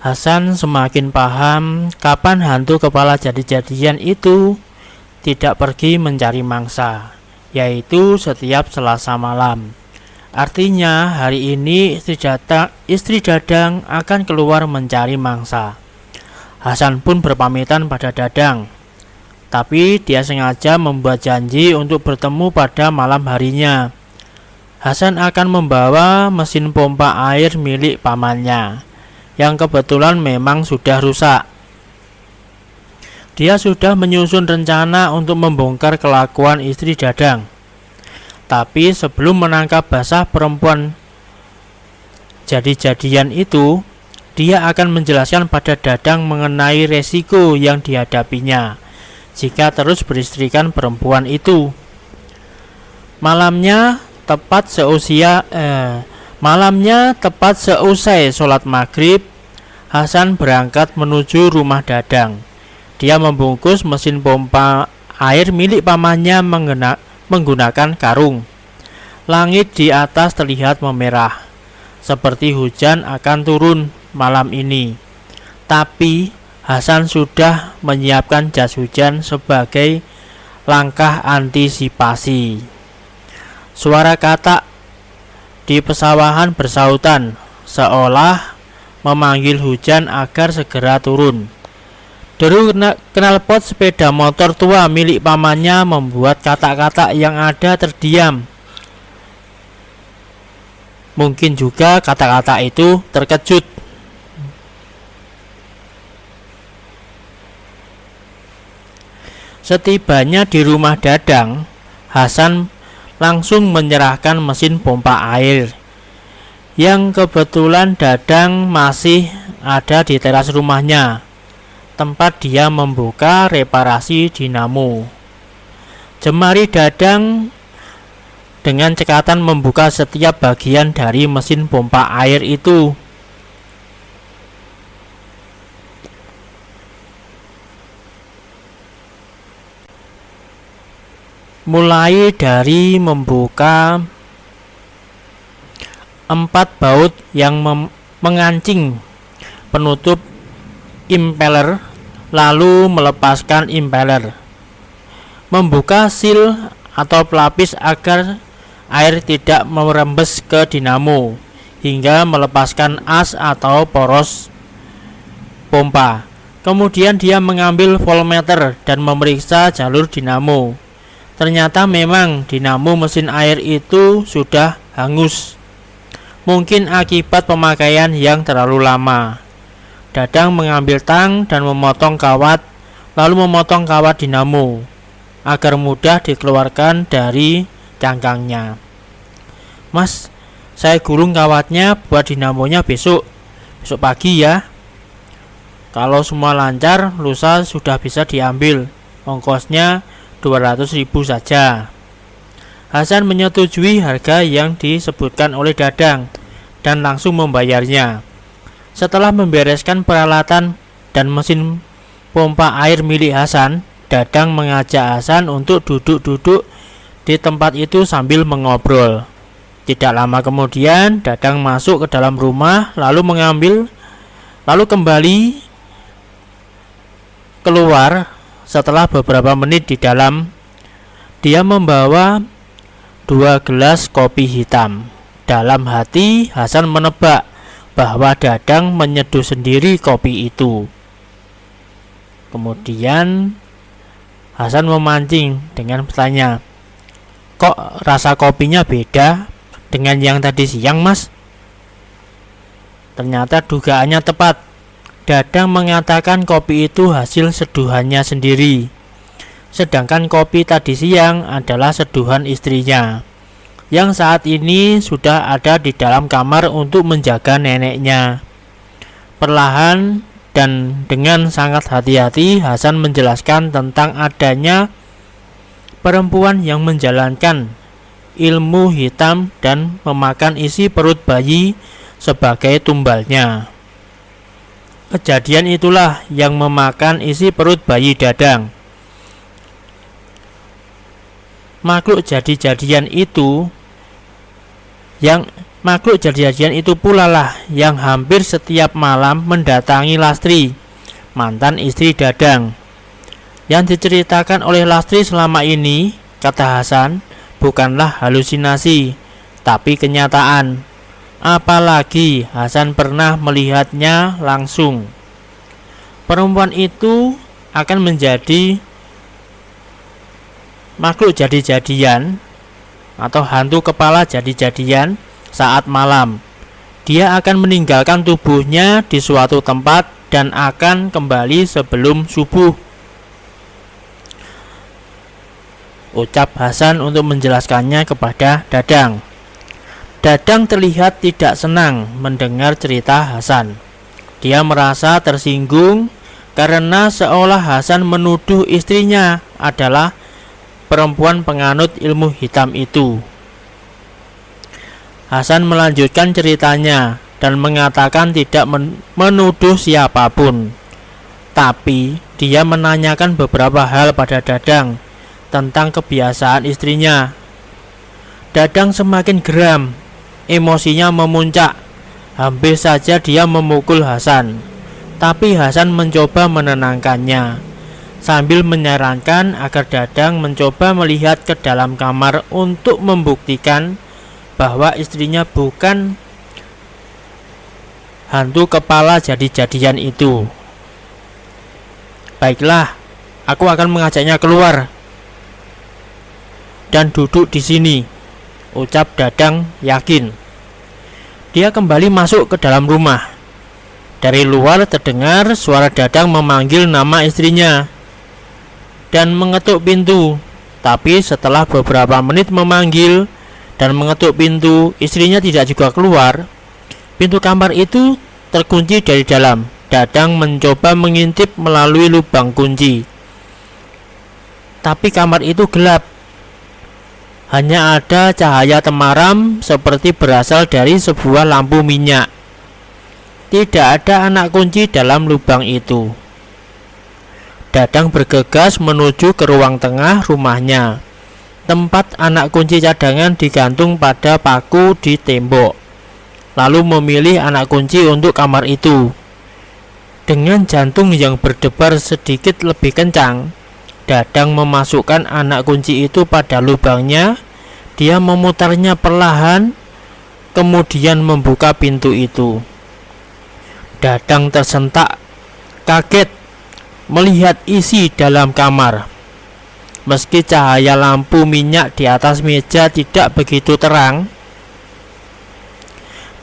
Hasan semakin paham kapan hantu kepala jadi-jadian itu tidak pergi mencari mangsa, yaitu setiap Selasa malam. Artinya hari ini istri Dadang akan keluar mencari mangsa. Hasan pun berpamitan pada Dadang, tapi dia sengaja membuat janji untuk bertemu pada malam harinya. Hasan akan membawa mesin pompa air milik pamannya, yang kebetulan memang sudah rusak. Dia sudah menyusun rencana untuk membongkar kelakuan istri Dadang. Tapi sebelum menangkap basah perempuan jadi-jadian itu, dia akan menjelaskan pada Dadang mengenai resiko yang dihadapinya jika terus beristrikan perempuan itu. Malamnya tepat seusai sholat maghrib, Hasan berangkat menuju rumah Dadang. Dia membungkus mesin pompa air milik pamannya menggunakan karung. Langit di atas terlihat memerah, seperti hujan akan turun malam ini. Tapi Hasan sudah menyiapkan jas hujan sebagai langkah antisipasi. Suara katak di pesawahan bersautan, seolah memanggil hujan agar segera turun. Deru knalpot sepeda motor tua milik pamannya membuat katak-katak yang ada terdiam. Mungkin juga katak-katak itu terkejut. Setibanya di rumah Dadang, Hasan langsung menyerahkan mesin pompa air yang kebetulan Dadang masih ada di teras rumahnya, tempat dia membuka reparasi dinamo. Jemari Dadang dengan cekatan membuka setiap bagian dari mesin pompa air itu. Mulai dari membuka 4 baut yang mengancing penutup impeller, lalu melepaskan impeller, membuka seal atau pelapis agar air tidak merembes ke dinamo, hingga melepaskan as atau poros pompa. Kemudian dia mengambil voltmeter dan memeriksa jalur dinamo. Ternyata memang dinamo mesin air itu sudah hangus, mungkin akibat pemakaian yang terlalu lama. Dadang mengambil tang dan memotong kawat, lalu memotong kawat dinamo agar mudah dikeluarkan dari cangkangnya. Mas, saya gulung kawatnya buat dinamonya besok pagi ya. Kalau semua lancar, lusa sudah bisa diambil. Ongkosnya 200.000 saja. Hasan menyetujui harga yang disebutkan oleh Dadang dan langsung membayarnya. Setelah membereskan peralatan dan mesin pompa air milik Hasan, Dadang mengajak Hasan untuk duduk-duduk di tempat itu sambil mengobrol. Tidak lama kemudian Dadang masuk ke dalam rumah, lalu kembali keluar. Setelah beberapa menit di dalam, dia membawa 2 gelas kopi hitam. Dalam hati Hasan menebak bahwa Dadang menyeduh sendiri kopi itu. Kemudian Hasan memancing dengan bertanya, "Kok rasa kopinya beda dengan yang tadi siang, Mas?" Ternyata dugaannya tepat. Dadang mengatakan kopi itu hasil seduhannya sendiri, sedangkan kopi tadi siang adalah seduhan istrinya, yang saat ini sudah ada di dalam kamar untuk menjaga neneknya. Perlahan dan dengan sangat hati-hati, Hasan menjelaskan tentang adanya perempuan yang menjalankan ilmu hitam dan memakan isi perut bayi sebagai tumbalnya. Kejadian itulah yang memakan isi perut bayi Dadang. Makhluk jadi-jadian itu yang Makhluk jadi-jadian itu pula lah yang hampir setiap malam mendatangi Lastri, mantan istri Dadang. Yang diceritakan oleh Lastri selama ini, kata Hasan, bukanlah halusinasi, tapi kenyataan. Apalagi Hasan pernah melihatnya langsung. Perempuan itu akan menjadi makhluk jadi-jadian atau hantu kepala jadi-jadian saat malam. Dia akan meninggalkan tubuhnya di suatu tempat dan akan kembali sebelum subuh. Ucap Hasan untuk menjelaskannya kepada Dadang. Dadang terlihat tidak senang mendengar cerita Hasan. Dia merasa tersinggung karena seolah Hasan menuduh istrinya adalah perempuan penganut ilmu hitam itu. Hasan melanjutkan ceritanya dan mengatakan tidak menuduh siapapun. Tapi dia menanyakan beberapa hal pada Dadang tentang kebiasaan istrinya. Dadang semakin geram, emosinya memuncak. Hampir saja dia memukul Hasan. Tapi Hasan mencoba menenangkannya sambil menyarankan agar Dadang mencoba melihat ke dalam kamar untuk membuktikan bahwa istrinya bukan hantu kepala jadi-jadian itu. Baiklah, aku akan mengajaknya keluar dan duduk di sini, ucap Dadang yakin. Dia kembali masuk ke dalam rumah. Dari luar terdengar suara Dadang memanggil nama istrinya dan mengetuk pintu. Tapi setelah beberapa menit memanggil dan mengetuk pintu, istrinya tidak juga keluar. Pintu kamar itu terkunci dari dalam. Dadang mencoba mengintip melalui lubang kunci. Tapi kamar itu gelap. Hanya ada cahaya temaram seperti berasal dari sebuah lampu minyak. Tidak ada anak kunci dalam lubang itu. Dadang bergegas menuju ke ruang tengah rumahnya. Tempat anak kunci cadangan digantung pada paku di tembok. Lalu memilih anak kunci untuk kamar itu. Dengan jantung yang berdebar sedikit lebih kencang, Dadang memasukkan anak kunci itu pada lubangnya. Dia memutarnya perlahan, kemudian membuka pintu itu. Dadang tersentak, kaget melihat isi dalam kamar. Meski cahaya lampu minyak di atas meja tidak begitu terang,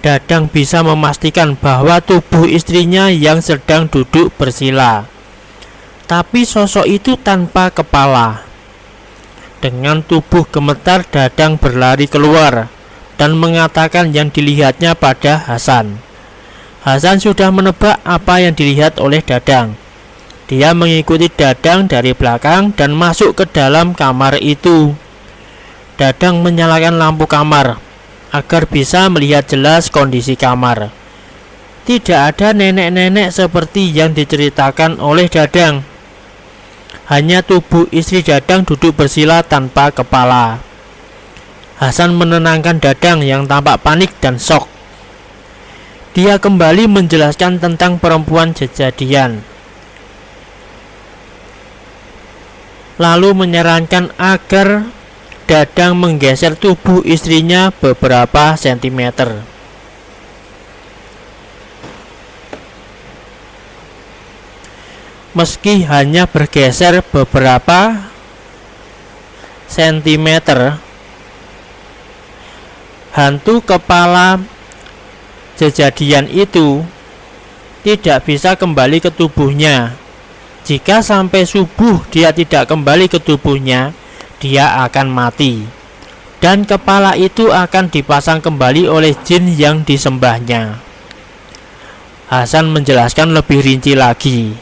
Dadang bisa memastikan bahwa tubuh istrinya yang sedang duduk bersila. Tapi sosok itu tanpa kepala. Dengan tubuh gemetar, Dadang berlari keluar dan mengatakan yang dilihatnya pada Hasan. Hasan sudah menebak apa yang dilihat oleh Dadang. Dia mengikuti Dadang dari belakang dan masuk ke dalam kamar itu. Dadang menyalakan lampu kamar agar bisa melihat jelas kondisi kamar. Tidak ada nenek-nenek seperti yang diceritakan oleh Dadang. Hanya tubuh istri Dadang duduk bersila tanpa kepala. Hasan menenangkan Dadang yang tampak panik dan shock. Dia kembali menjelaskan tentang perempuan jadi-jadian, lalu menyarankan agar Dadang menggeser tubuh istrinya beberapa sentimeter. Meski hanya bergeser beberapa sentimeter, hantu kepala jadi-jadian itu tidak bisa kembali ke tubuhnya. Jika sampai subuh dia tidak kembali ke tubuhnya, dia akan mati. Dan kepala itu akan dipasang kembali oleh jin yang disembahnya. Hasan menjelaskan lebih rinci lagi.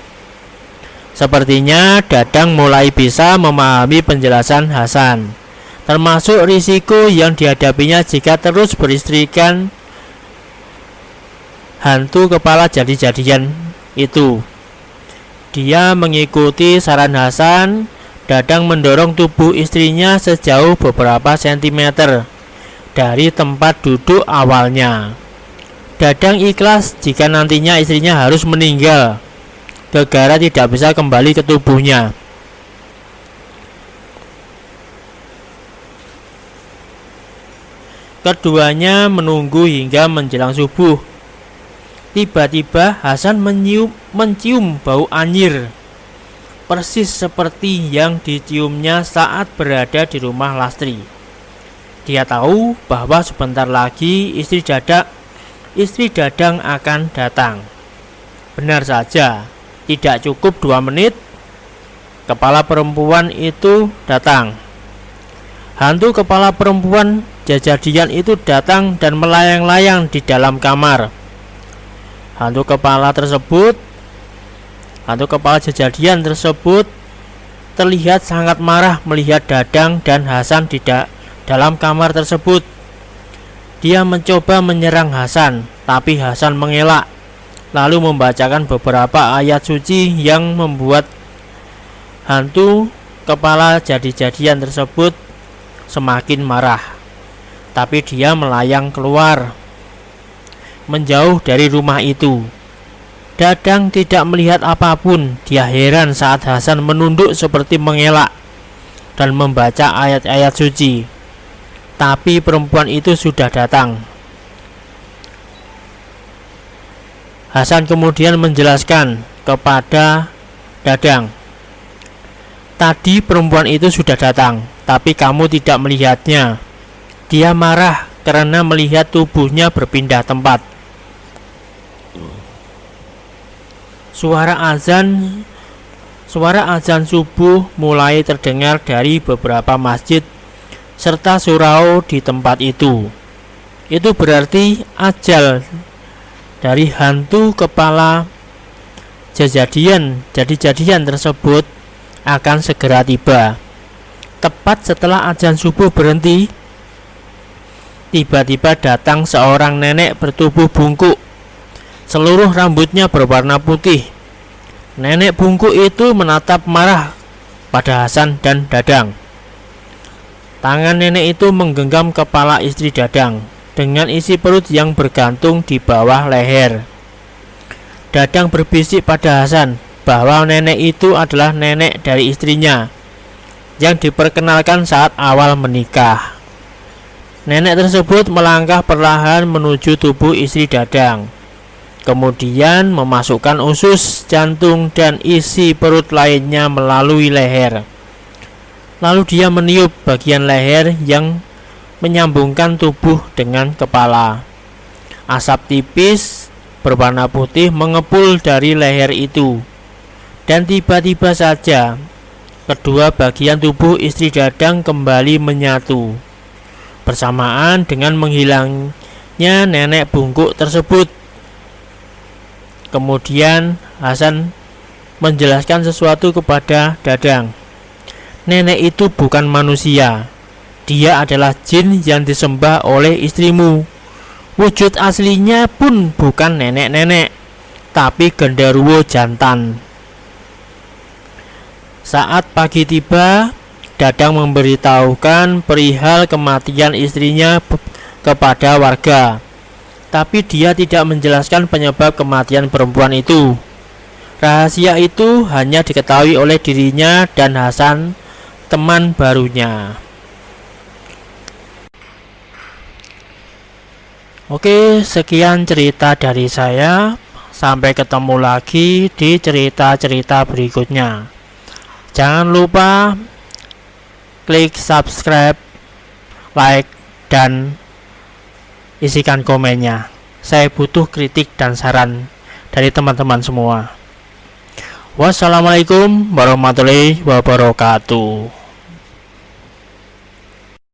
Sepertinya Dadang mulai bisa memahami penjelasan Hasan, termasuk risiko yang dihadapinya jika terus beristrikan hantu kepala jadi-jadian itu. Dia mengikuti saran Hasan. Dadang mendorong tubuh istrinya sejauh beberapa sentimeter dari tempat duduk awalnya. Dadang ikhlas jika nantinya istrinya harus meninggal gara tidak bisa kembali ke tubuhnya. Keduanya menunggu hingga menjelang subuh. Tiba-tiba Hasan mencium bau anyir, persis seperti yang diciumnya saat berada di rumah Lastri. Dia tahu bahwa sebentar lagi istri Dadang akan datang. Benar saja, tidak cukup 2 menit, kepala perempuan itu datang. Hantu kepala perempuan Jajadian itu datang dan melayang-layang di dalam kamar. Hantu kepala Jajadian tersebut terlihat sangat marah melihat Dadang dan Hasan di dalam kamar tersebut. Dia mencoba menyerang Hasan, tapi Hasan mengelak, lalu membacakan beberapa ayat suci yang membuat hantu kepala Jadian tersebut semakin marah. Tapi dia melayang keluar, menjauh dari rumah itu. Dadang tidak melihat apapun. Dia heran saat Hasan menunduk seperti mengelak dan membaca ayat-ayat suci. Tapi perempuan itu sudah datang. Hasan kemudian menjelaskan kepada Dadang, tadi perempuan itu sudah datang, tapi kamu tidak melihatnya. Dia marah karena melihat tubuhnya berpindah tempat. Suara azan subuh mulai terdengar dari beberapa masjid serta surau di tempat itu. Itu berarti ajal dari hantu kepala Jadian tersebut akan segera tiba. Tepat setelah azan subuh berhenti, tiba-tiba datang seorang nenek bertubuh bungkuk. Seluruh rambutnya berwarna putih. Nenek bungkuk itu menatap marah pada Hasan dan Dadang. Tangan nenek itu menggenggam kepala istri Dadang dengan isi perut yang bergantung di bawah leher. Dadang berbisik pada Hasan bahwa nenek itu adalah nenek dari istrinya yang diperkenalkan saat awal menikah. Nenek tersebut melangkah perlahan menuju tubuh istri Dadang, kemudian memasukkan usus, jantung, dan isi perut lainnya melalui leher. Lalu dia meniup bagian leher yang menyambungkan tubuh dengan kepala. Asap tipis berwarna putih mengepul dari leher itu, dan tiba-tiba saja kedua bagian tubuh istri Dadang kembali menyatu, bersamaan dengan menghilangnya nenek bungkuk tersebut. Kemudian Hasan menjelaskan sesuatu kepada Dadang. Nenek itu bukan manusia. Dia adalah jin yang disembah oleh istrimu. Wujud aslinya pun bukan nenek-nenek, tapi genderuwo jantan. Saat pagi tiba, Dadang memberitahukan perihal kematian istrinya kepada warga, tapi dia tidak menjelaskan penyebab kematian perempuan itu. Rahasia itu hanya diketahui oleh dirinya dan Hasan, teman barunya. Oke, sekian cerita dari saya. Sampai ketemu lagi di cerita-cerita berikutnya. Jangan lupa klik subscribe, like, dan isikan komennya. Saya butuh kritik dan saran dari teman-teman semua. Wassalamualaikum warahmatullahi wabarakatuh.